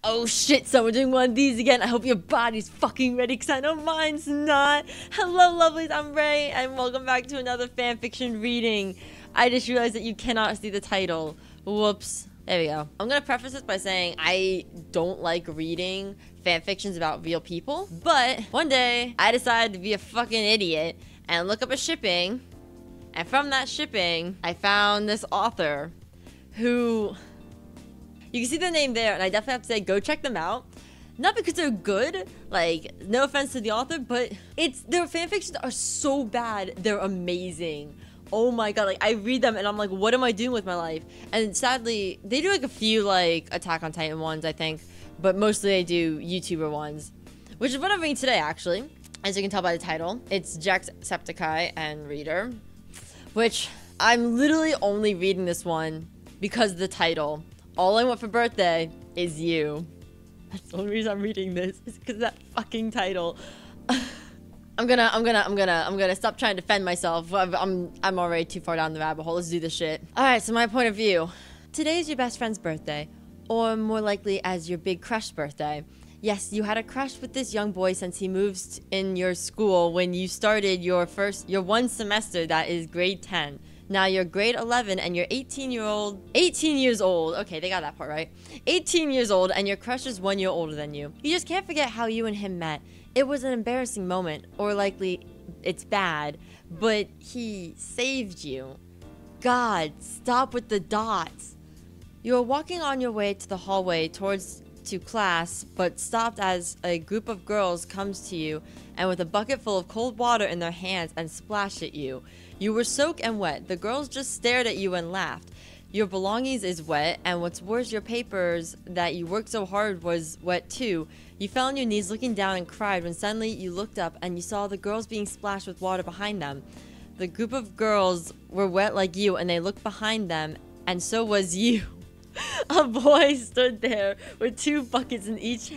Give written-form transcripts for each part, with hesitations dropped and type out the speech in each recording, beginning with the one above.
Oh shit, so we're doing one of these again. I hope your body's fucking ready, because I know mine's not. Hello lovelies, I'm Ray, and welcome back to another fanfiction reading. I just realized that you cannot see the title. Whoops. There we go. I'm gonna preface this by saying I don't like reading fanfictions about real people, but one day I decided to be a fucking idiot and look up a shipping, and from that shipping I found this author who... You can see the name there, and I definitely have to say, go check them out. Not because they're good, like, no offense to the author, but their fanfictions are so bad, they're amazing. Oh my god, like, I read them and I'm like, what am I doing with my life? And sadly, they do like a few, like, Attack on Titan ones, I think, but mostly they do YouTuber ones, which is what I'm reading today, actually. As you can tell by the title, it's Jacksepticeye and Reader, which I'm literally only reading this one because of the title. All I want for birthday is you. That's the only reason I'm reading this, is because of that fucking title. I'm gonna stop trying to defend myself. I'm already too far down the rabbit hole. Let's do this shit. Alright, so my point of view. Today is your best friend's birthday, or more likely as your big crush birthday. Yes, you had a crush with this young boy since he moved in your school when you started your one semester, that is grade 10. Now you're grade 11 and you're 18 years old. Okay, they got that part right. 18 years old and your crush is 1 year older than you. You just can't forget how you and him met. It was an embarrassing moment, or likely it's bad, but he saved you. God, stop with the dots. You were walking on your way to the hallway to class, but stopped as a group of girls comes to you and with a bucket full of cold water in their hands and splashed at you. You were soaked and wet. The girls just stared at you and laughed. Your belongings is wet, and what's worse, your papers that you worked so hard was wet too. You fell on your knees looking down and cried when suddenly you looked up and you saw the girls being splashed with water behind them. The group of girls were wet like you, and they looked behind them, and so was you. A boy stood there with two buckets in each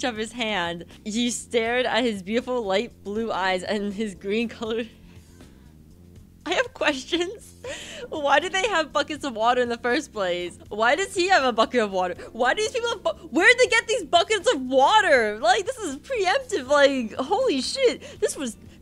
of his hand. You stared at his beautiful light blue eyes and his green colored... I have questions. Why do they have buckets of water in the first place? Why does he have a bucket of water? Why do these people have where did they get these buckets of water? Like, this is preemptive. Like, holy shit.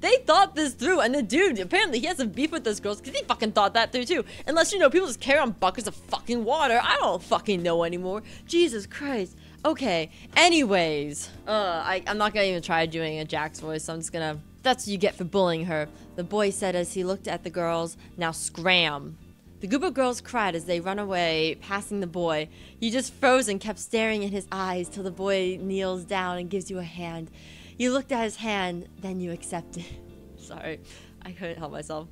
They thought this through, and the dude, apparently he has some beef with those girls because he fucking thought that through too. Unless, you know, people just carry on buckets of fucking water. I don't fucking know anymore. Jesus Christ. Okay, anyways. I'm not gonna even try doing a Jack's voice, so I'm just gonna... That's what you get for bullying her, the boy said as he looked at the girls. Now scram. The group of girls cried as they run away, passing the boy. You just froze and kept staring in his eyes till the boy kneels down and gives you a hand. You looked at his hand, then you accepted. Sorry, I couldn't help myself.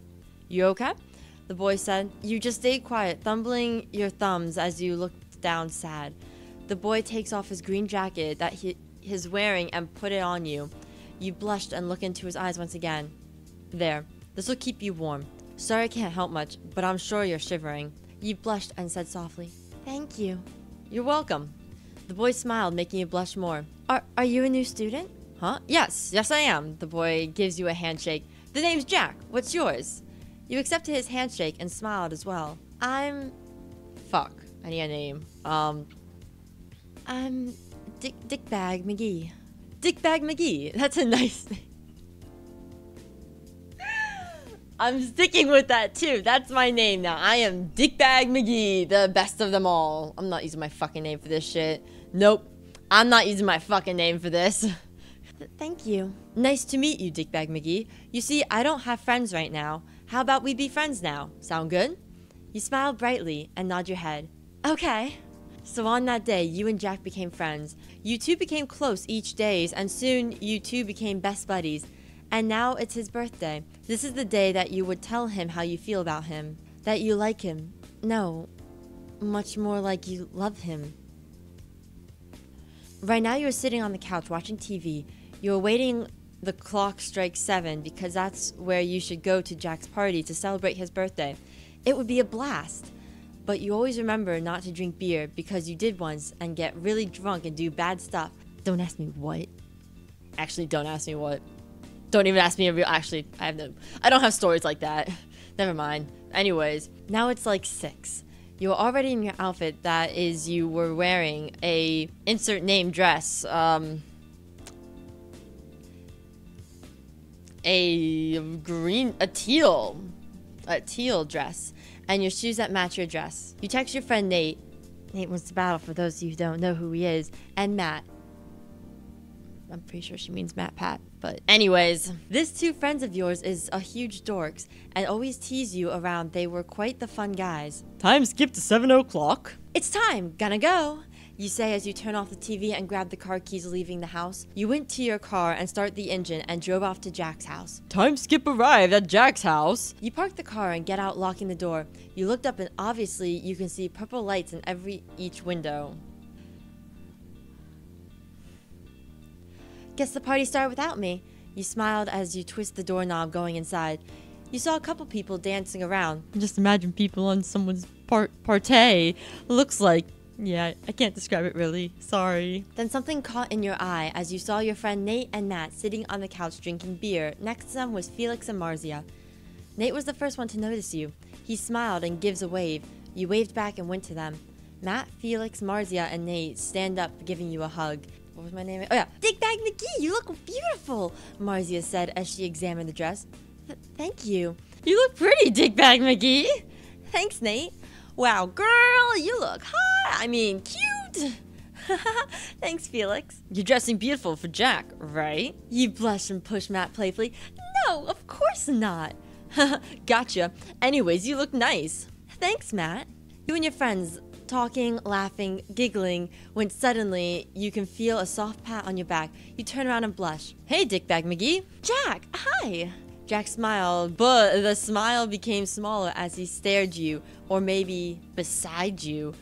You okay? The boy said. You just stayed quiet, thumbling your thumbs as you looked down sad. The boy takes off his green jacket that he's wearing and put it on you. You blushed and looked into his eyes once again. There, this will keep you warm. Sorry I can't help much, but I'm sure you're shivering. You blushed and said softly, thank you. You're welcome. The boy smiled, making you blush more. Are you a new student? Huh? Yes I am. The boy gives you a handshake. The name's Jack. What's yours? You accepted his handshake and smiled as well. Fuck. I need a name. I'm Dickbag McGee. Dickbag McGee. That's a nice name. I'm sticking with that too. That's my name now. I am Dickbag McGee, the best of them all. I'm not using my fucking name for this shit. Nope. I'm not using my fucking name for this. Thank you. Nice to meet you, Dickbag McGee. You see, I don't have friends right now. How about we be friends now? Sound good? You smile brightly and nod your head. Okay. So on that day, you and Jack became friends. You two became close each day, and soon you two became best buddies. And now it's his birthday. This is the day that you would tell him how you feel about him. That you like him. No, much more like you love him. Right now you're sitting on the couch watching TV. You're waiting the clock strike 7 because that's where you should go to Jack's party to celebrate his birthday. It would be a blast. But you always remember not to drink beer because you did once and get really drunk and do bad stuff. Don't ask me what. Actually, don't ask me what. Don't even ask me a real... Actually, I don't have stories like that. Never mind. Anyways, now it's like 6. You were already in your outfit, that is, you were wearing a insert name dress. A teal dress, and your shoes that match your dress. You text your friend Nate. Nate wants to battle, for those of you who don't know who he is, and Matt. I'm pretty sure she means Matt Pat, but anyways, this two friends of yours is a huge dorks and always tease you around. They were quite the fun guys. Time skip to 7 o'clock. It's time, gonna go, you say as you turn off the TV and grab the car keys, leaving the house. You went to your car and start the engine and drove off to Jack's house. Time skip arrived at Jack's house. You park the car and get out, locking the door. You looked up and obviously you can see purple lights in each window. Guess the party started without me. You smiled as you twist the doorknob, going inside. You saw a couple people dancing around. Just imagine people on someone's party. Looks like, yeah, I can't describe it really. Sorry. Then something caught in your eye as you saw your friend Nate and Matt sitting on the couch drinking beer. Next to them was Felix and Marzia. Nate was the first one to notice you. He smiled and gives a wave. You waved back and went to them. Matt, Felix, Marzia, and Nate stand up, giving you a hug. What was my name? Oh yeah, Dickbag McGee, you look beautiful, Marzia said as she examined the dress. Thank you. You look pretty, Dickbag McGee. Thanks, Nate. Wow, girl, you look hot. I mean, cute. Thanks, Felix. You're dressing beautiful for Jack, right? You blush and push Matt playfully. No, of course not. Gotcha. Anyways, you look nice. Thanks, Matt. You and your friends talking, laughing, giggling, when suddenly you can feel a soft pat on your back. You turn around and blush. Hey, Dickbag McGee. Jack, hi. Jack smiled, but the smile became smaller as he stared you, or maybe beside you.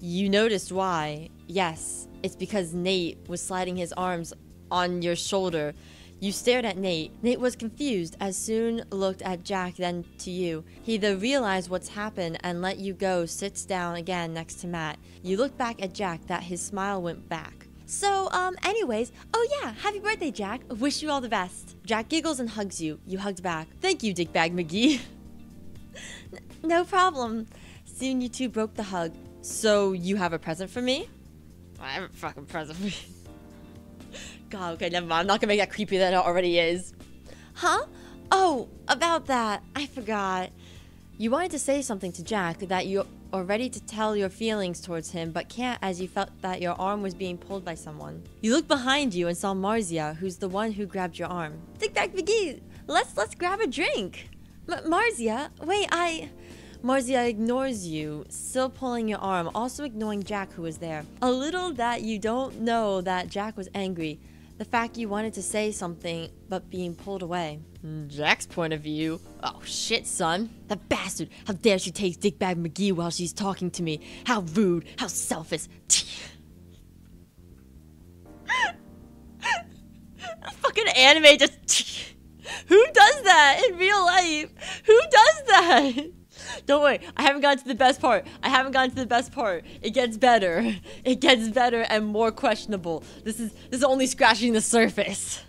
You noticed why. Yes, it's because Nate was sliding his arms on your shoulder. You stared at Nate. Nate was confused, as soon looked at Jack, then to you. He either realized what's happened and let you go, sits down again next to Matt. You looked back at Jack, that his smile went back. So, anyways, oh yeah, happy birthday, Jack. Wish you all the best. Jack giggles and hugs you. You hugged back. Thank you, Dickbag McGee. No problem. Soon you two broke the hug. So, you have a present for me? I have a fucking present for you. God, okay, never mind. I'm not gonna make that creepy than it already is. Huh? Oh, about that. I forgot. You wanted to say something to Jack, that you are ready to tell your feelings towards him, but can't as you felt that your arm was being pulled by someone. You looked behind you and saw Marzia, who's the one who grabbed your arm. Dickbag McGee, let's grab a drink. Marzia, wait, Marzia ignores you, still pulling your arm, also ignoring Jack, who was there. A little that you don't know that Jack was angry. The fact you wanted to say something, but being pulled away. Jack's point of view. Oh shit, son. That bastard. How dare she take Dickbag McGee while she's talking to me. How rude. How selfish. Fucking anime just... Who does that in real life? Who does that? Don't worry, I haven't gotten to the best part. It gets better. It gets better and more questionable. This is only scratching the surface.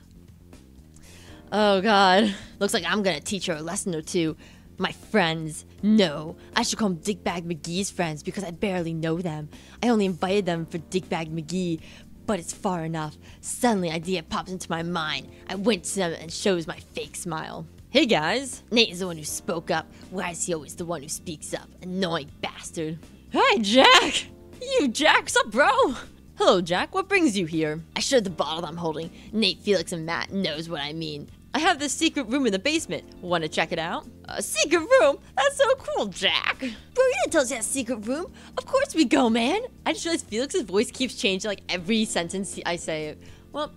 Oh god. Looks like I'm gonna teach her a lesson or two. My friends. No, I should call them Dickbag McGee's friends because I barely know them. I only invited them for Dickbag McGee, but it's far enough. Suddenly, an idea pops into my mind. I went to them and shows my fake smile. Hey guys, Nate is the one who spoke up. Why is he always the one who speaks up? Annoying bastard. Hey Jack! You Jack, what's up bro? Hello Jack, what brings you here? I showed the bottle I'm holding. Nate, Felix, and Matt knows what I mean. I have this secret room in the basement. Want to check it out? A secret room? That's so cool, Jack. Bro, you didn't tell us you had a secret room. Of course we go, man. I just realized Felix's voice keeps changing like every sentence I say it. Well,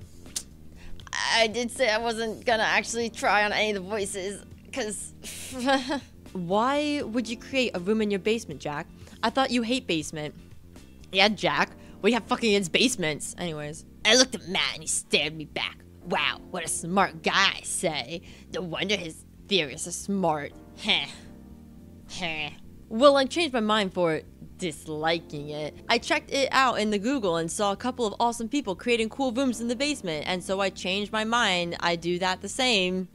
I did say I wasn't gonna actually try on any of the voices, because... Why would you create a room in your basement, Jack? I thought you hate basement. Yeah, Jack. What do you have fucking against basements? Anyways. I looked at Matt and he stared me back. Wow, what a smart guy, I say. No wonder his theories are smart. Heh. Heh. Well, I changed my mind for disliking it. I checked it out in the Google and saw a couple of awesome people creating cool rooms in the basement, and so I changed my mind. I do that the same.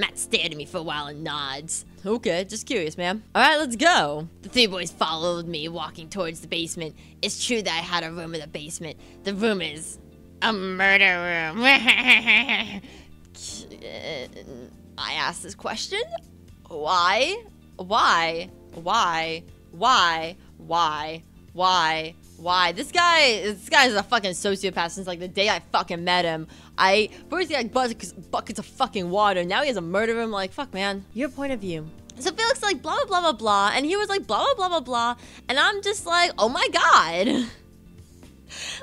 Matt stared at me for a while and nods. Okay, just curious, ma'am. Alright, let's go. The three boys followed me, walking towards the basement. It's true that I had a room in the basement. The room is a murder room. I asked this question. Why? This guy's a fucking sociopath since like the day I fucking met him. First he had buckets of fucking water. Now he has a murder room. Like, fuck, man. Your point of view. So Felix like blah blah blah blah blah, and he was like blah blah blah blah blah, and I'm just like, oh my god.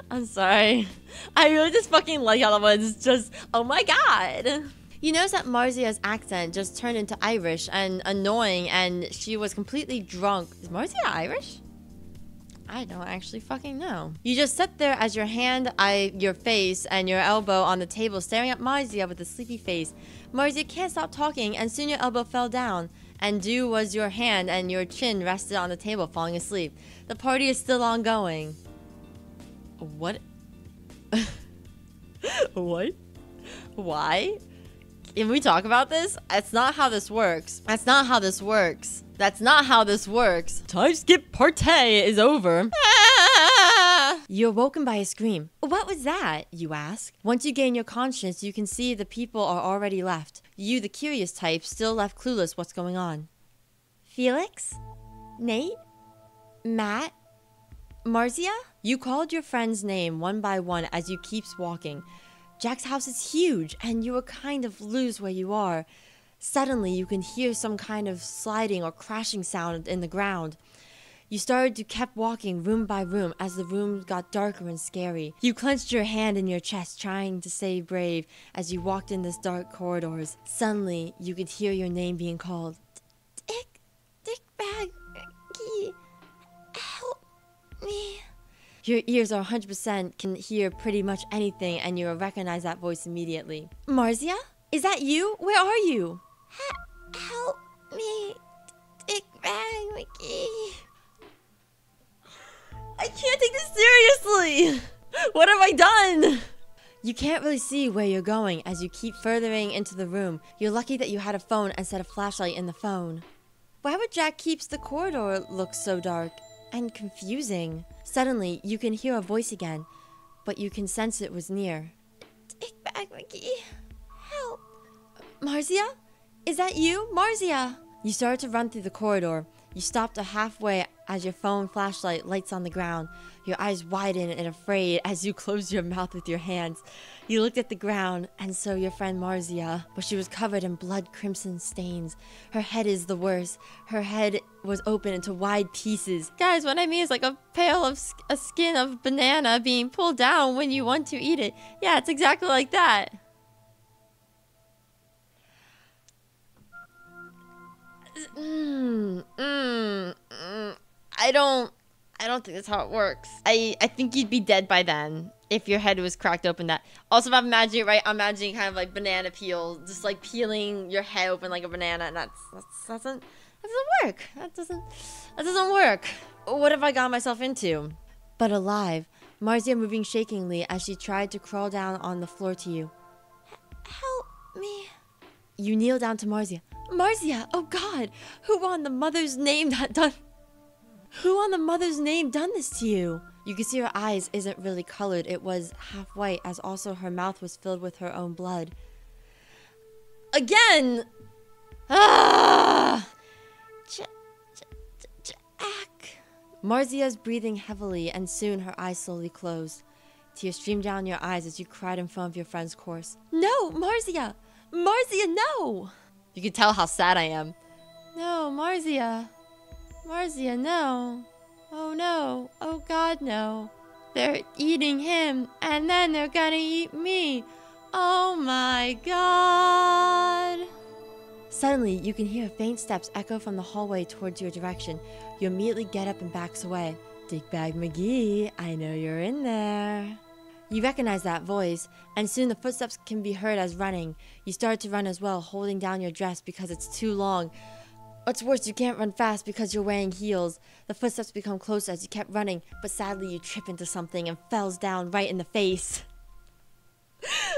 I'm sorry. I really just fucking like how it was just, oh my god. You notice that Marzia's accent just turned into Irish and annoying, and she was completely drunk. Is Marzia Irish? I don't actually fucking know. You just sat there as your hand, your face, and your elbow on the table, staring at Marzia with a sleepy face. Marzia can't stop talking, and soon your elbow fell down. And due was your hand, and your chin rested on the table, falling asleep. The party is still ongoing. What? What? Why? Can we talk about this? That's not how this works. That's not how this works. That's not how this works. Time skip party is over. You're woken by a scream. What was that? You ask. Once you gain your conscience, you can see the people are already left. You, the curious type, still left clueless what's going on. Felix? Nate? Matt? Marzia? You called your friend's name one by one as you keep walking. Jack's house is huge, and you will kind of lose where you are. Suddenly, you can hear some kind of sliding or crashing sound in the ground. You started to keep walking room by room as the room got darker and scary. You clenched your hand in your chest, trying to stay brave as you walked in these dark corridors. Suddenly, you could hear your name being called. Dick Bag, help me. Your ears are 100% can hear pretty much anything, and you will recognize that voice immediately. Marzia? Is that you? Where are you? Help me, Dick Bag McGee. I can't take this seriously! What have I done? You can't really see where you're going as you keep furthering into the room. You're lucky that you had a phone and set a flashlight in the phone. Why would Jack keep the corridor look so dark and confusing? Suddenly, you can hear a voice again, but you can sense it was near. Dick Bag McGee, help. Marzia? Is that you? Marzia! You started to run through the corridor. You stopped halfway as your phone flashlight lights on the ground. Your eyes widen and afraid as you close your mouth with your hands. You looked at the ground and saw your friend Marzia, but she was covered in blood crimson stains. Her head is the worst. Her head was open into wide pieces. Guys, what I mean is like a pale of a skin of banana being pulled down when you want to eat it. Yeah, it's exactly like that. I don't think that's how it works. I think you'd be dead by then if your head was cracked open. That also, if I'm imagining it right, I'm imagining kind of like banana peel, just like peeling your head open like a banana, and that doesn't work. That doesn't work. What have I got myself into? But alive, Marzia moving shakingly as she tried to crawl down on the floor to you. Help me. You kneel down to Marzia. Marzia, oh God, who on the mother's name done this to you? You could see her eyes isn't really colored. It was half white, as also her mouth was filled with her own blood. Again! Ah! Jack. Marzia's breathing heavily, and soon her eyes slowly closed. Tears streamed down your eyes as you cried in front of your friend's corpse. No, Marzia! Marzia, no! You can tell how sad I am. No, Marzia. Marzia, no. Oh no. Oh God, no. They're eating him, and then they're gonna eat me. Oh my God. Suddenly, you can hear faint steps echo from the hallway towards your direction. You immediately get up and backs away. Dick Bag McGee, I know you're in there. You recognize that voice, and soon the footsteps can be heard as running. You start to run as well, holding down your dress because it's too long. What's worse, you can't run fast because you're wearing heels. The footsteps become closer as you kept running, but sadly you trip into something and falls down right in the face.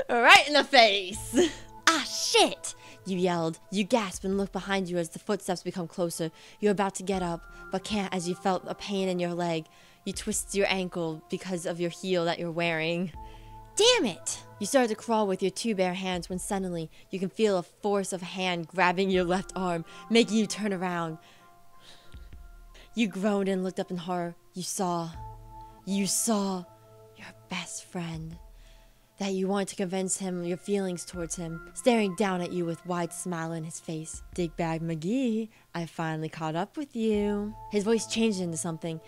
Right in the face! Ah, shit! You yelled. You gasped and looked behind you as the footsteps become closer. You're about to get up, but can't as you felt a pain in your leg. You twist your ankle because of your heel that you're wearing. Damn it! You started to crawl with your 2 bare hands when suddenly you can feel a force of hand grabbing your left arm, making you turn around. You groaned and looked up in horror. You saw your best friend. That you wanted to convince him your feelings towards him, staring down at you with wide smile in his face. Dickbag McGee, I finally caught up with you. His voice changed into something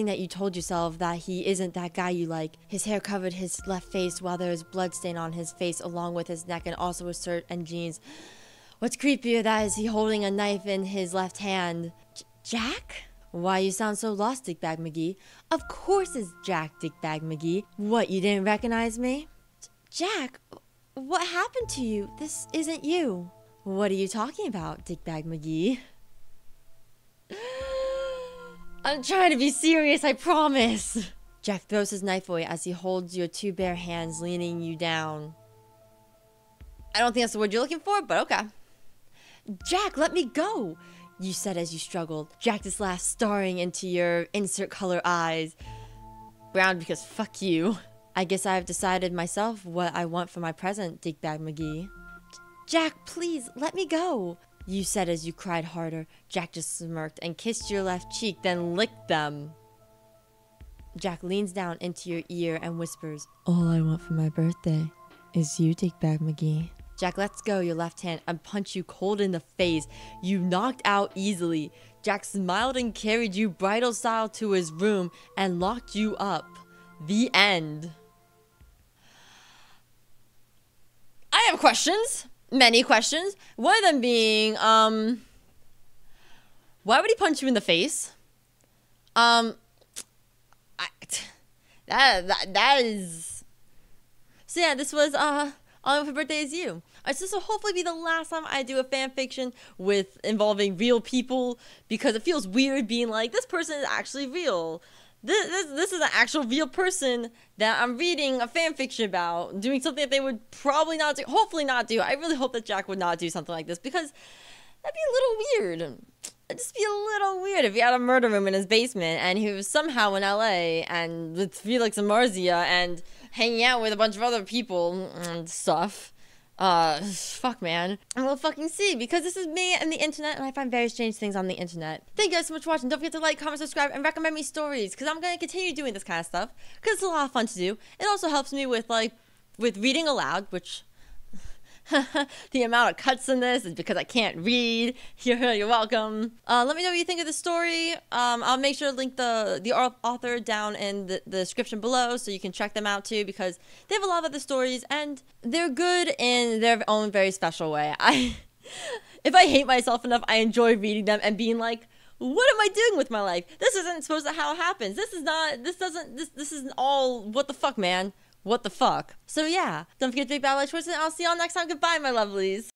that you told yourself that he isn't that guy you like. His hair covered his left face while there was blood stain on his face along with his neck and also his shirt and jeans. What's creepier that is he holding a knife in his left hand. Jack? Why you sound so lost, Dickbag McGee? Of course it's Jack, Dickbag McGee. What, you didn't recognize me? Jack, what happened to you? This isn't you. What are you talking about, Dickbag McGee? I'm trying to be serious, I promise. Jack throws his knife away as he holds your 2 bare hands, leaning you down. I don't think that's the word you're looking for, but okay. Jack, let me go, you said as you struggled. Jack just laughed, staring into your insert color eyes. Brown because fuck you. I guess I've decided myself what I want for my present, Dickbag McGee. Jack, please, let me go, you said as you cried harder. Jack just smirked and kissed your left cheek, then licked them. Jack leans down into your ear and whispers, all I want for my birthday is you, Dickbag McGee. Jack lets go your left hand and punch you cold in the face. You knocked out easily. Jack smiled and carried you bridal style to his room and locked you up. The end. I have questions. Many questions. One of them being, why would he punch you in the face? That is... So yeah, this was, All I Want for Birthday Is You. Alright, so this will hopefully be the last time I do a fan fiction involving real people, because it feels weird being like, this person is actually real. This is an actual real person that I'm reading a fan fiction about, doing something that they would probably not do, hopefully not do. I really hope that Jack would not do something like this, because that'd be a little weird. It'd just be a little weird if he had a murder room in his basement and he was somehow in LA and with Felix and Marzia and hanging out with a bunch of other people and stuff. Fuck, man. And we'll fucking see, because this is me and the internet, and I find very strange things on the internet. Thank you guys so much for watching. Don't forget to like, comment, subscribe, and recommend me stories, because I'm going to continue doing this kind of stuff, because it's a lot of fun to do. It also helps me with reading aloud, which... the amount of cuts in this is because I can't read. You're welcome. Let me know what you think of the story. I'll make sure to link the author down in the description below so you can check them out too, because they have a lot of other stories and they're good in their own very special way. If I hate myself enough, I enjoy reading them and being like, what am I doing with my life? This isn't supposed to how it happens. This isn't all, what the fuck, man? What the fuck? So yeah, don't forget to big bad light choices, and I'll see y'all next time. Goodbye, my lovelies.